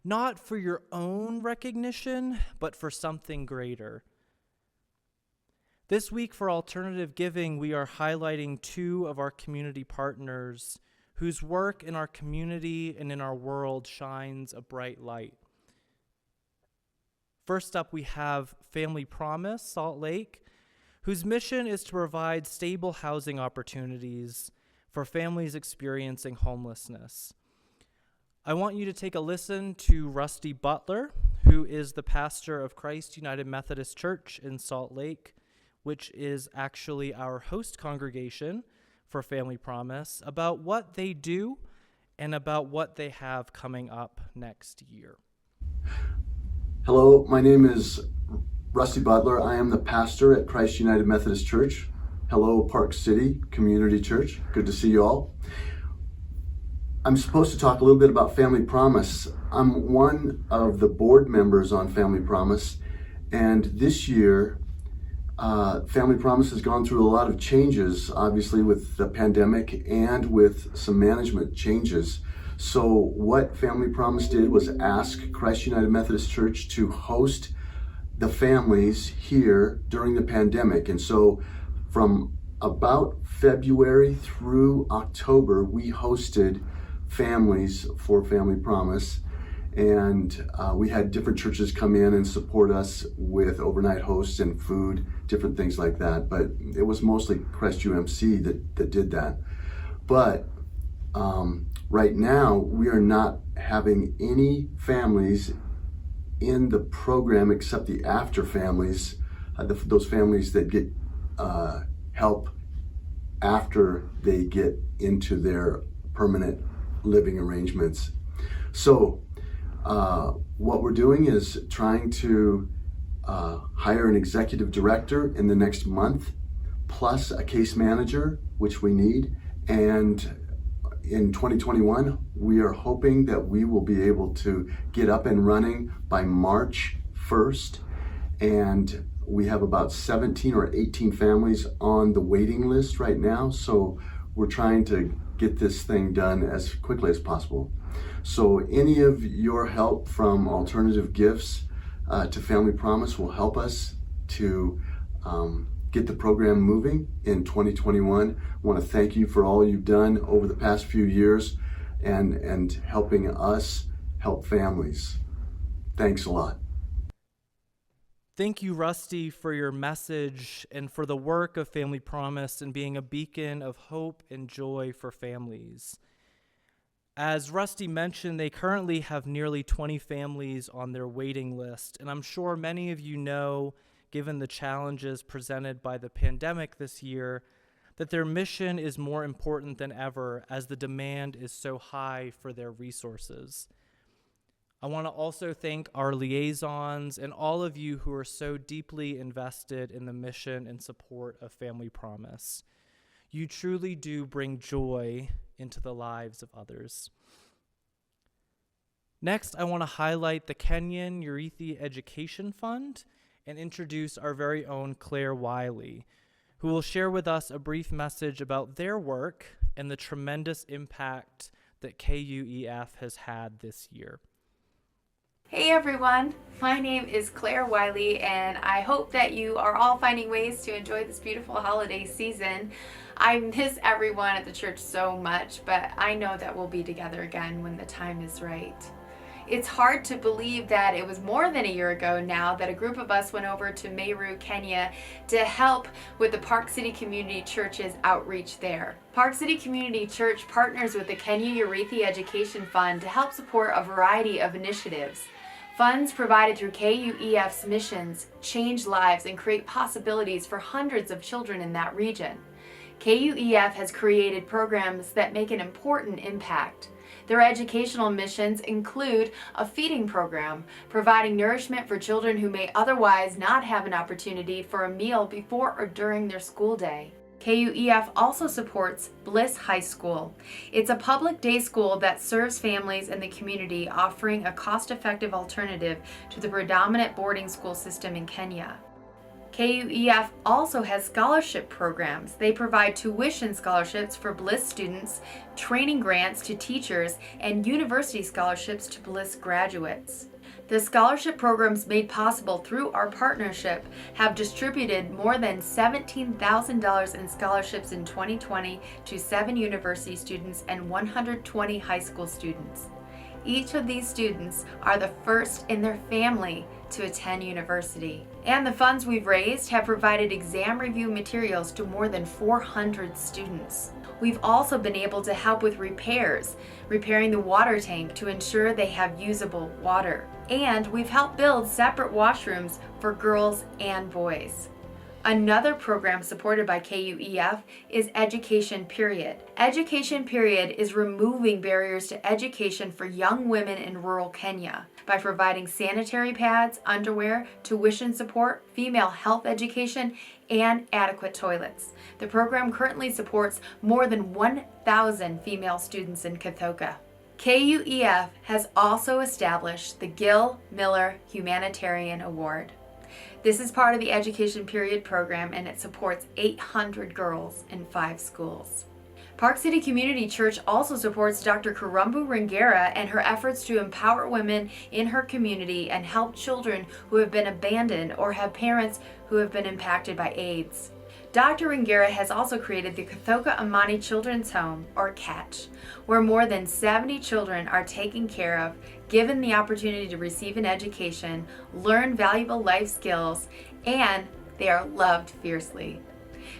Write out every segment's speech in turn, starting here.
not for your own recognition, but for something greater. This week for Alternative Giving, we are highlighting two of our community partners whose work in our community and in our world shines a bright light. First up, we have Family Promise, Salt Lake, whose mission is to provide stable housing opportunities for families experiencing homelessness. I want you to take a listen to Rusty Butler, who is the pastor of Christ United Methodist Church in Salt Lake, which is actually our host congregation for Family Promise, about what they do and about what they have coming up next year. Hello, my name is Rusty Butler. I am the pastor at Christ United Methodist Church. Hello, Park City Community Church. Good to see you all. I'm supposed to talk a little bit about Family Promise. I'm one of the board members on Family Promise, and this year, Family Promise has gone through a lot of changes, obviously with the pandemic and with some management changes. So what Family Promise did was ask Christ United Methodist Church to host the families here during the pandemic. And so from about February through October, we hosted families for Family Promise. And we had different churches come in and support us with overnight hosts and food, different things like that. But it was mostly Christ UMC that did that. But right now, we are not having any families in the program except the after families, those families that get help after they get into their permanent living arrangements. So what we're doing is trying to hire an executive director in the next month, plus a case manager, which we need. And in 2021, we are hoping that we will be able to get up and running by March 1st. And we have about 17 or 18 families on the waiting list right now. So we're trying to get this thing done as quickly as possible. So any of your help from alternative gifts to Family Promise will help us to get the program moving in 2021. I want to thank you for all you've done over the past few years and helping us help families. Thanks a lot. Thank you, Rusty, for your message and for the work of Family Promise and being a beacon of hope and joy for families. As Rusty mentioned, they currently have nearly 20 families on their waiting list, and I'm sure many of you know, given the challenges presented by the pandemic this year, that their mission is more important than ever as the demand is so high for their resources. I want to also thank our liaisons and all of you who are so deeply invested in the mission and support of Family Promise. You truly do bring joy into the lives of others. Next, I want to highlight the Kenyan Urethi Education Fund and introduce our very own Claire Wiley, who will share with us a brief message about their work and the tremendous impact that KUEF has had this year. Hey everyone, my name is Claire Wiley, and I hope that you are all finding ways to enjoy this beautiful holiday season. I miss everyone at the church so much, but I know that we'll be together again when the time is right. It's hard to believe that it was more than a year ago now that a group of us went over to Meru, Kenya to help with the Park City Community Church's outreach there. Park City Community Church partners with the Kenya Urethi Education Fund to help support a variety of initiatives. Funds provided through KUEF's missions change lives and create possibilities for hundreds of children in that region. KUEF has created programs that make an important impact. Their educational missions include a feeding program, providing nourishment for children who may otherwise not have an opportunity for a meal before or during their school day. KUEF also supports Bliss High School. It's a public day school that serves families in the community, offering a cost-effective alternative to the predominant boarding school system in Kenya. KUEF also has scholarship programs. They provide tuition scholarships for Bliss students, training grants to teachers, and university scholarships to Bliss graduates. The scholarship programs made possible through our partnership have distributed more than $17,000 in scholarships in 2020 to 7 university students and 120 high school students. Each of these students are the first in their family to attend university. And the funds we've raised have provided exam review materials to more than 400 students. We've also been able to help with repairing the water tank to ensure they have usable water. And we've helped build separate washrooms for girls and boys. Another program supported by KUEF is Education Period. Education Period is removing barriers to education for young women in rural Kenya by providing sanitary pads, underwear, tuition support, female health education, and adequate toilets. The program currently supports more than 1,000 female students in Kathoka. KUEF has also established the Gil Miller Humanitarian Award. This is part of the Education Period program, and it supports 800 girls in 5 schools. Park City Community Church also supports Dr. Karumbu Ringera and her efforts to empower women in her community and help children who have been abandoned or have parents who have been impacted by AIDS. Dr. Ringera has also created the Kathoka Amani Children's Home, or CATCH, where more than 70 children are taken care of, given the opportunity to receive an education, learn valuable life skills, and they are loved fiercely.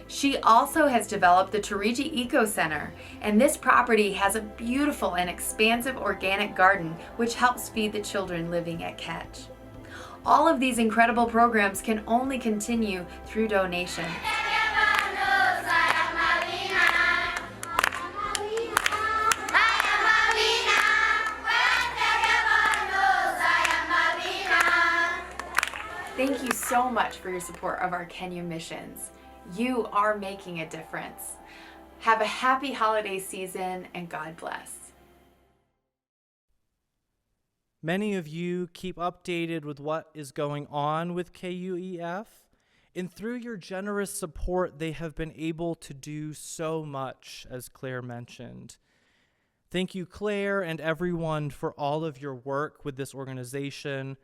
She also has developed the Turiji Eco Center, and this property has a beautiful and expansive organic garden which helps feed the children living at CATCH. All of these incredible programs can only continue through donation. Thank you so much for your support of our Kenya missions. You are making a difference. Have a happy holiday season and God bless. Many of you keep updated with what is going on with KUEF, and through your generous support, they have been able to do so much, as Claire mentioned. Thank you, Claire, and everyone for all of your work with this organization,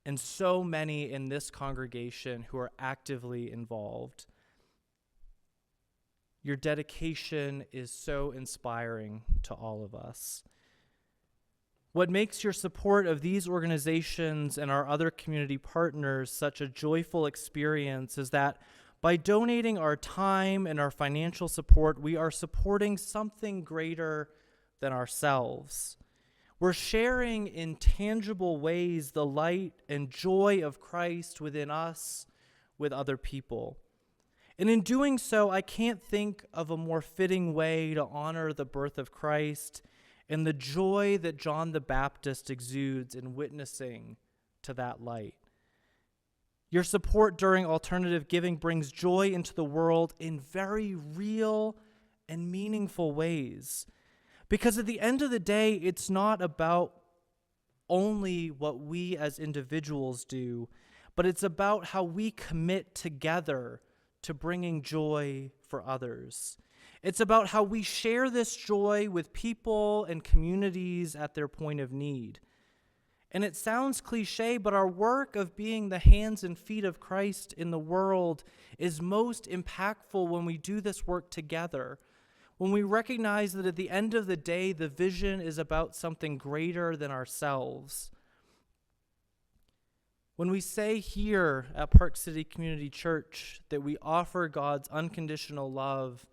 and so many in this congregation who are actively involved. Your dedication is so inspiring to all of us. What makes your support of these organizations and our other community partners such a joyful experience is that by donating our time and our financial support, we are supporting something greater than ourselves. We're sharing in tangible ways the light and joy of Christ within us with other people. And in doing so, I can't think of a more fitting way to honor the birth of Christ and the joy that John the Baptist exudes in witnessing to that light. Your support during alternative giving brings joy into the world in very real and meaningful ways. Because at the end of the day, it's not about only what we as individuals do, but it's about how we commit together to bringing joy for others. It's about how we share this joy with people and communities at their point of need. And it sounds cliche, but our work of being the hands and feet of Christ in the world is most impactful when we do this work together, when we recognize that at the end of the day, the vision is about something greater than ourselves. When we say here at Park City Community Church that we offer God's unconditional love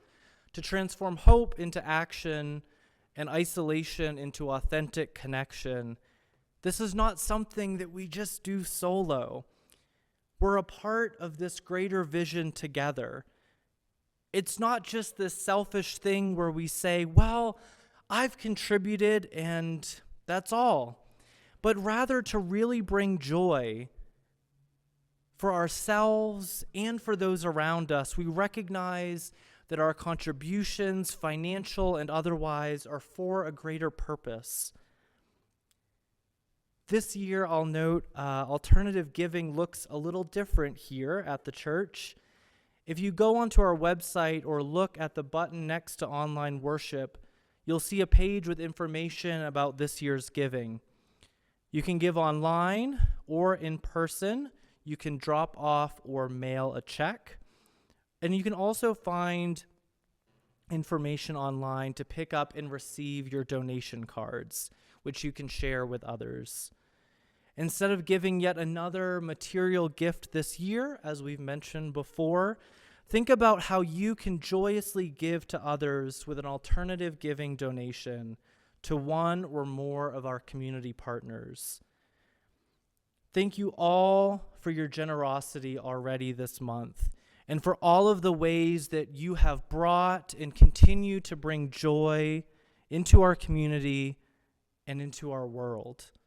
to transform hope into action and isolation into authentic connection, this is not something that we just do solo. We're a part of this greater vision together. It's not just this selfish thing where we say, well, I've contributed and that's all, but rather to really bring joy for ourselves and for those around us. We recognize that our contributions, financial and otherwise, are for a greater purpose. This year, I'll note, alternative giving looks a little different here at the church. If you go onto our website or look at the button next to online worship, you'll see a page with information about this year's giving. You can give online or in person. You can drop off or mail a check. And you can also find information online to pick up and receive your donation cards, which you can share with others. Instead of giving yet another material gift this year, as we've mentioned before, think about how you can joyously give to others with an alternative giving donation to one or more of our community partners. Thank you all for your generosity already this month, and for all of the ways that you have brought and continue to bring joy into our community and into our world.